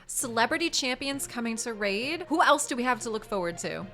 Celebrity champions coming to Raid. Who else do we have to look forward to?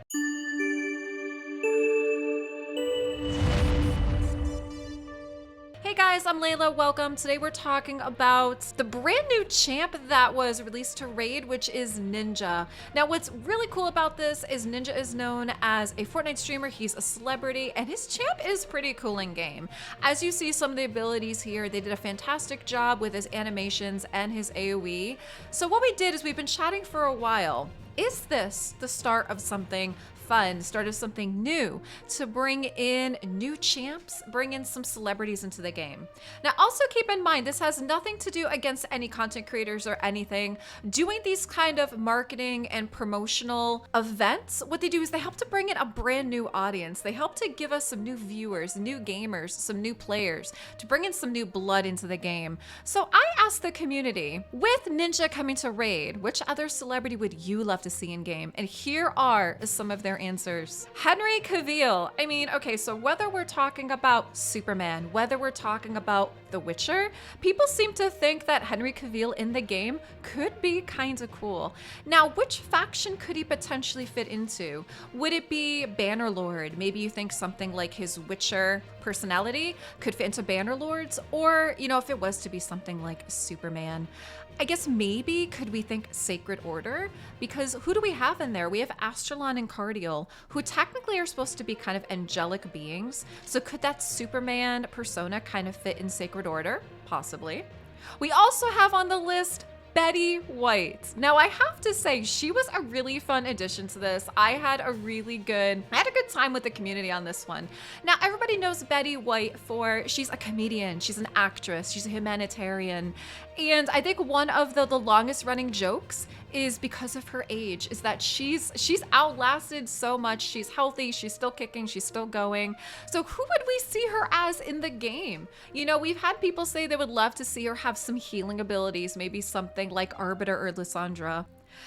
Hey guys, I'm Leila, welcome. Today we're talking about the brand new champ that was released to Raid, which is Ninja. Now what's really cool about this is Ninja is known as a Fortnite streamer, he's a celebrity, and his champ is pretty cool in game. As you see some of the abilities here, they did a fantastic job with his animations and his AoE. So what we did is we've been chatting for a while. Is this the start of something fun, start of something new, to bring in new champs, bring in some celebrities into the game? Now also keep in mind, this has nothing to do against any content creators or anything. Doing these kind of marketing and promotional events, what they do is they help to bring in a brand new audience. They help to give us some new viewers, new gamers, some new players, to bring in some new blood into the game. So I asked the community, with Ninja coming to Raid, which other celebrity would you love to see in game? And here are some of their answers. Henry Cavill. I mean, okay, so whether we're talking about Superman, whether we're talking about The Witcher, people seem to think that Henry Cavill in the game could be kind of cool. Now, which faction could he potentially fit into? Would it be Bannerlord? Maybe you think something like his Witcher personality could fit into Bannerlords, or, you know, if it was to be something like Superman, I guess maybe could we think Sacred Order? Because who do we have in there? We have Astralon and Cardiel, who technically are supposed to be kind of angelic beings. So could that Superman persona kind of fit in Sacred Order? Possibly. We also have on the list Betty White. Now I have to say, she was a really fun addition to this. I had a good time with the community on this one. Now everybody knows Betty White for, she's a comedian, she's an actress, she's a humanitarian. And I think one of the longest running jokes is because of her age, is that she's outlasted so much. She's healthy, she's still kicking, she's still going. So who would we see her as in the game? You know, we've had people say they would love to see her have some healing abilities, maybe something like Arbiter or Lysandra.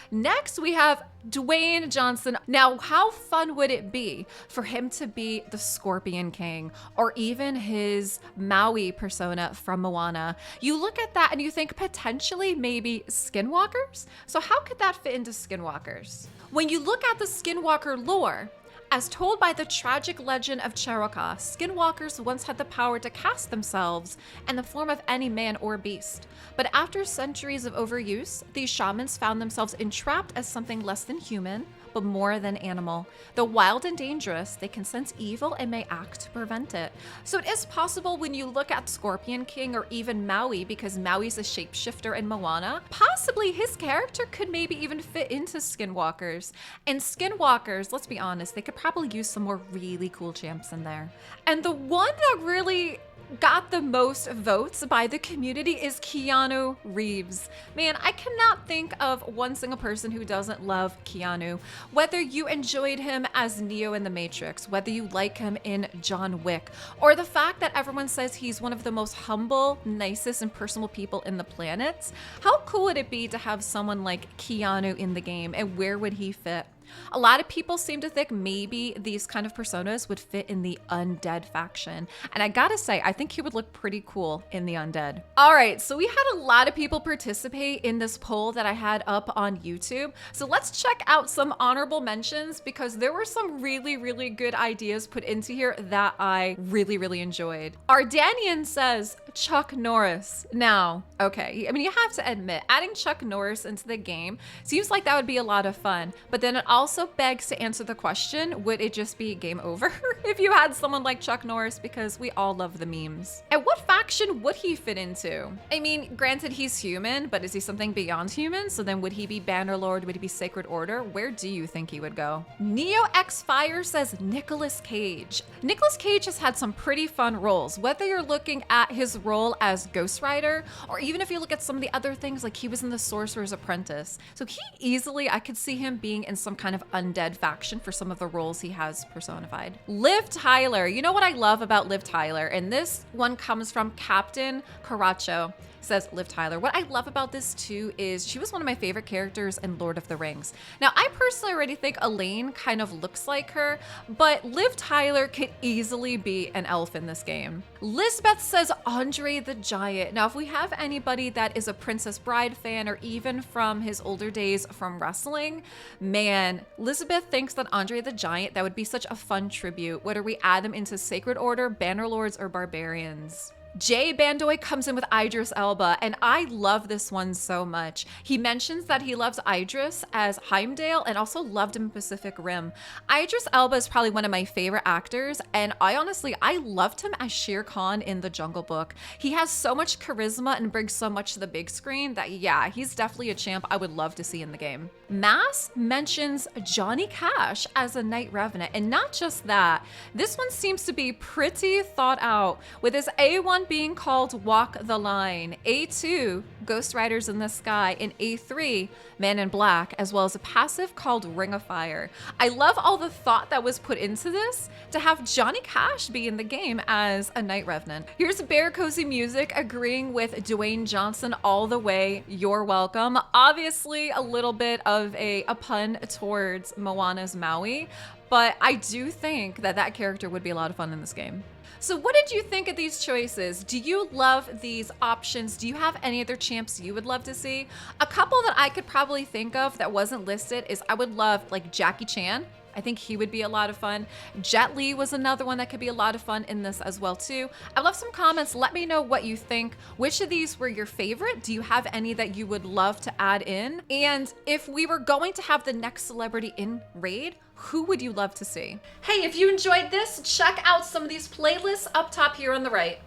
Next, we have Dwayne Johnson. Now, how fun would it be for him to be the Scorpion King, or even his Maui persona from Moana? You look at that and you think potentially maybe Skinwalkers? So how could that fit into Skinwalkers? When you look at the Skinwalker lore, as told by the tragic legend of Cherokee, skinwalkers once had the power to cast themselves in the form of any man or beast. But after centuries of overuse, these shamans found themselves entrapped as something less than human, but more than animal. Though wild and dangerous, they can sense evil and may act to prevent it. So it is possible when you look at Scorpion King or even Maui, because Maui's a shapeshifter in Moana, possibly his character could maybe even fit into Skinwalkers. And Skinwalkers, let's be honest, they could probably use some more really cool champs in there. And the one that really got the most votes by the community is Keanu Reeves. Man, I cannot think of one single person who doesn't love Keanu. Whether you enjoyed him as Neo in The Matrix, whether you like him in John Wick, or the fact that everyone says he's one of the most humble, nicest, and personal people in the planet, how cool would it be to have someone like Keanu in the game, and where would he fit? A lot of people seem to think maybe these kind of personas would fit in the undead faction. And I gotta say, I think he would look pretty cool in the undead. All right, so we had a lot of people participate in this poll that I had up on YouTube. So let's check out some honorable mentions, because there were some really, really good ideas put into here that I really, really enjoyed. Ardanian says Chuck Norris. Now, okay, I mean, you have to admit, adding Chuck Norris into the game seems like that would be a lot of fun, but then it also begs to answer the question, would it just be game over if you had someone like Chuck Norris? Because we all love the memes. And what faction would he fit into? I mean, granted, he's human, but is he something beyond human? So then would he be Bannerlord? Would he be Sacred Order? Where do you think he would go? Neo X Fire says Nicolas Cage. Nicolas Cage has had some pretty fun roles, whether you're looking at his role as Ghost Rider, or even if you look at some of the other things, like he was in The Sorcerer's Apprentice. So he easily, I could see him being in some kind of undead faction for some of the roles he has personified. Liv Tyler. You know what I love about Liv Tyler? And this one comes from Captain Caracho. says Liv Tyler. What I love about this too is she was one of my favorite characters in Lord of the Rings. Now, I personally already think Elaine kind of looks like her, but Liv Tyler could easily be an elf in this game. Lisbeth says Andre the Giant. Now, if we have anybody that is a Princess Bride fan or even from his older days from wrestling, man, Lisbeth thinks that Andre the Giant, that would be such a fun tribute, whether we add them into Sacred Order, Bannerlords, or Barbarians. Jay Bandoy comes in with Idris Elba, and I love this one so much. He mentions that he loves Idris as Heimdall and also loved him in Pacific Rim. Idris Elba is probably one of my favorite actors, and I loved him as Shere Khan in The Jungle Book. He has so much charisma and brings so much to the big screen that, yeah, he's definitely a champ I would love to see in the game. Mass mentions Johnny Cash as a Night Revenant, and not just that, this one seems to be pretty thought out, with his A1 being called Walk the Line, A2, Ghost Riders in the Sky, and A3, Man in Black, as well as a passive called Ring of Fire. I love all the thought that was put into this to have Johnny Cash be in the game as a Night Revenant. Here's BearCozy Music agreeing with Dwayne Johnson all the way. You're welcome. Obviously, a little bit of a pun towards Moana's Maui, but I do think that that character would be a lot of fun in this game. So what did you think of these choices? Do you love these options? Do you have any other champs you would love to see? A couple that I could probably think of that wasn't listed is I would love like Jackie Chan. I think he would be a lot of fun. Jet Li was another one that could be a lot of fun in this as well too. I'd love some comments. Let me know what you think. Which of these were your favorite? Do you have any that you would love to add in? And if we were going to have the next celebrity in Raid, who would you love to see? Hey, if you enjoyed this, check out some of these playlists up top here on the right.